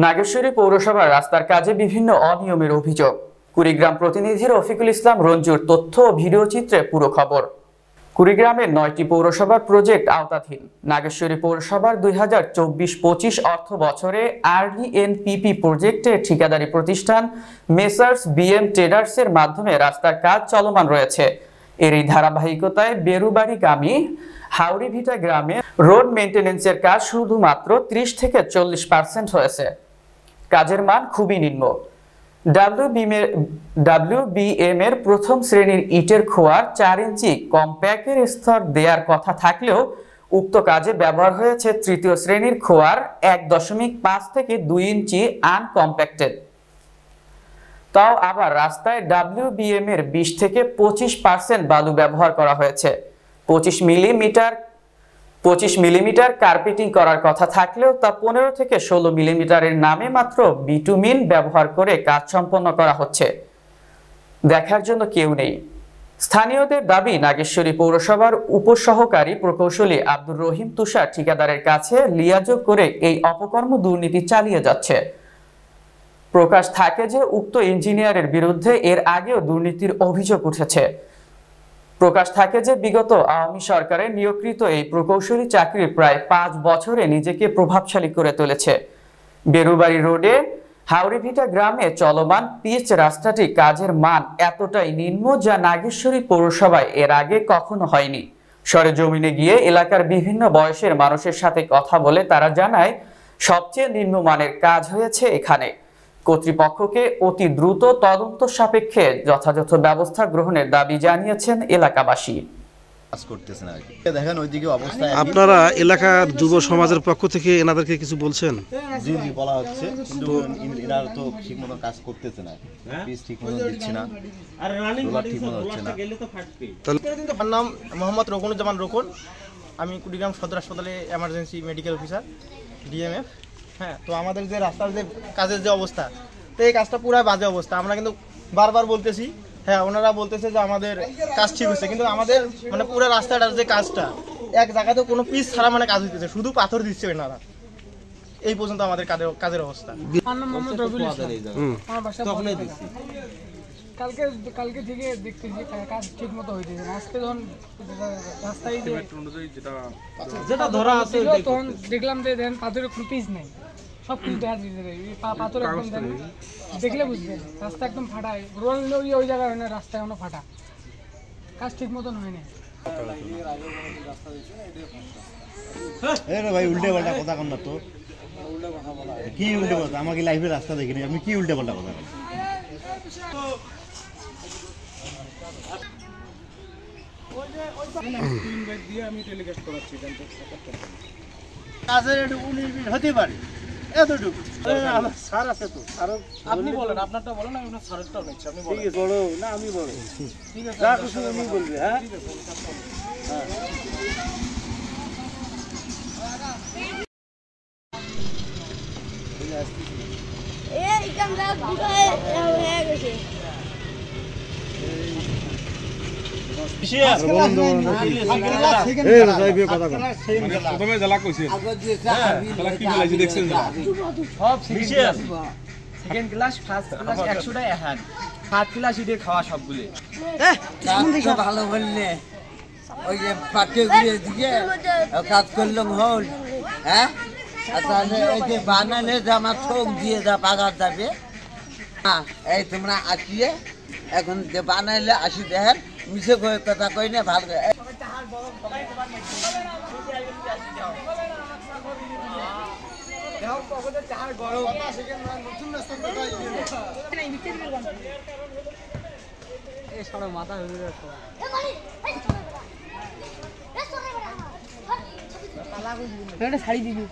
নাগেশ্বরী পৌরসভার রাস্তার কাজে বিভিন্ন অনিয়মের অভিযোগ। কুড়িগ্রাম প্রতিনিধি রফিকুল ইসলাম রঞ্জুর তথ্য ও ভিডিও চিত্রে পুরো খবর। কুড়িগ্রামের 9টি পৌরসভার প্রজেক্ট আওতাধীন নাগেশ্বরী পৌরসভার 2024-25 অর্থ বছরে RDNPP প্রজেক্টের ঠিকাদারি প্রতিষ্ঠান মেসার্স BM ট্রেডার্সের মাধ্যমে রাস্তার কাজ চলমান রয়েছে। এরই ধারাবাহিকতায় বেরুবাড়িগামী হাওড়িভিটা গ্রামে রোড মেইনটেনেন্সের কাজ শুধুমাত্র 30 থেকে 40% হয়েছে। কাজের মান খুবই নিম্ন। WBM এর প্রথম শ্রেণীর ইটের খোয়ার 4 ইঞ্চি কম্প্যাক্টের স্তর দেওয়ার কথা থাকলেও উক্ত কাজে ব্যবহার হয়েছে তৃতীয় শ্রেণীর খোয়ার 1.5 থেকে 2 ইঞ্চি আনকম্প্যাক্টেড। তাও আবার রাস্তায় WBM এর 20 থেকে 25% বালু ব্যবহার করা হয়েছে। 25 মিলিমিটার কার্পেটিং করার কথা থাকলেও তা 15 থেকে 16 মিলিমিটারের নামে মাত্র বিটুমিন ব্যবহার করে কাজ সম্পন্ন করা হচ্ছে। দেখার জন্য কেউ নেই। স্থানীয়দের দাবি, নাগেশ্বরী পৌরসভার উপসহকারী প্রকৌশলী আব্দুর রহিম তুষার ঠিকাদারের কাছে লিয়াজোগ করে এই অপকর্ম দুর্নীতি চালিয়ে যাচ্ছে। প্রকাশ থাকে যে উক্ত ইঞ্জিনিয়ারের বিরুদ্ধে এর আগেও দুর্নীতির অভিযোগ উঠেছে। প্রকাশ থাকে যে বিগত আওয়ামী সরকারের নিয়োগকৃত এই প্রকৌশলী চাকরির প্রায় 5 বছরে নিজেকে প্রভাবশালী করে তুলেছে। বেরুবাড়ি রোডে হাওড়িভিটা গ্রামে চলমান পিচ রাস্তাটি কাজের মান এতটাই নিম্ন যা নাগেশ্বরী পৌরসভায় এর আগে কখনো হয়নি। সরেজমিনে গিয়ে এলাকার বিভিন্ন বয়সের মানুষের সাথে কথা বলে তারা জানায় সবচেয়ে নিম্নমানের কাজ হয়েছে এখানে। কর্তৃপক্ষকে অতি দ্রুত তদন্ত সাপেক্ষে যথাযথ ব্যবস্থা গ্রহণের দাবি জানিয়েছেন এলাকাবাসী। আপনারা এলাকার যুব সমাজের পক্ষ থেকে এনাদেরকে কিছু বলছেন? জি বলা হচ্ছে, কিন্তু এনারা তো ঠিক মতো কাজ করতেছে না, পিস ঠিক মতো দিচ্ছে না, ঠিক মতো হচ্ছে না। আমার নাম মোহাম্মদ রকুনুজ্জামান রকুন, আমি কুড়িগ্রাম সদর হাসপাতালে এমার্জেন্সি মেডিকেল অফিসার DMF। হ্যাঁ, তো আমাদের যে রাস্তার যে কাজের যে অবস্থা, তো এই কাজটা পুরো বাজে অবস্থা। আমরা কিন্তু বারবার বলতেছি, হ্যাঁ ওনারা বলতেছে যে আমাদের কাজ ঠিক হচ্ছে, কিন্তু আমাদের মানে পুরো রাস্তাটার যে কাজটা এক জায়গাতে কোনো পিস ছাড়া মানে কাজ হইতেছে, শুধু পাথর দিচ্ছে ওনারা। এই পর্যন্ত আমাদের কাজের অবস্থা। কালকে থেকে দেখতেছি কাজ ঠিক মতো হইতেছে না। আজকে যখন রাস্তায় যেটা ধরা আছে তখন দেখলাম যে দেন পাথরের কোনো পিস নাই, সব কিছু দেখা দিতে পাথর একদম দেখলে বুঝবেন রাস্তা একদম ফাটা। রোল ওই জায়গায় হয় না, রাস্তা এখনো ফাটা, কাজ ঠিক মতন হয়নি। ভাই উল্টে পাল্টা কথা কন না তো, কি উল্টে পাল্টা? আমাকে লাইফে রাস্তা দেখিনি, আপনি কি উল্টে পাল্টা কথা বলেন? কাজের 19 মিনিট হতে পারে, এতটুকু স্যার আছে তো। আপনি বলেন, আপনারটা বলেন, আমি আপনার স্যারেরটাও নিচ্ছি। আপনি ঠিক আছে, বলো না আমি বলো, ঠিক আছে, যা কিছু আমি বলবি। হ্যাঁ এই ক্যামেরা দুটো হয়ে গেছে। প্রথমে জেলা কইছেন সব সেকেন্ড ক্লাস ফার্স্ট ক্লাস 100 টাকা এখন থার্ড ক্লাস ইডে খাওয়া সবগুলো ভালো বললে ওই যে পাটে ঘুরে দিয়ে কাজ করলাম হল। হ্যাঁ, তাহলে এই যে বানালে যে আমার চোখ দিয়ে যা পাগার যাবে, হ্যাঁ এই তোমরা আসিয়ে এখন যে বানাইলে আসি দেখেন, মিশে কথা কই না ভালো করে। শাড়ি দিবি।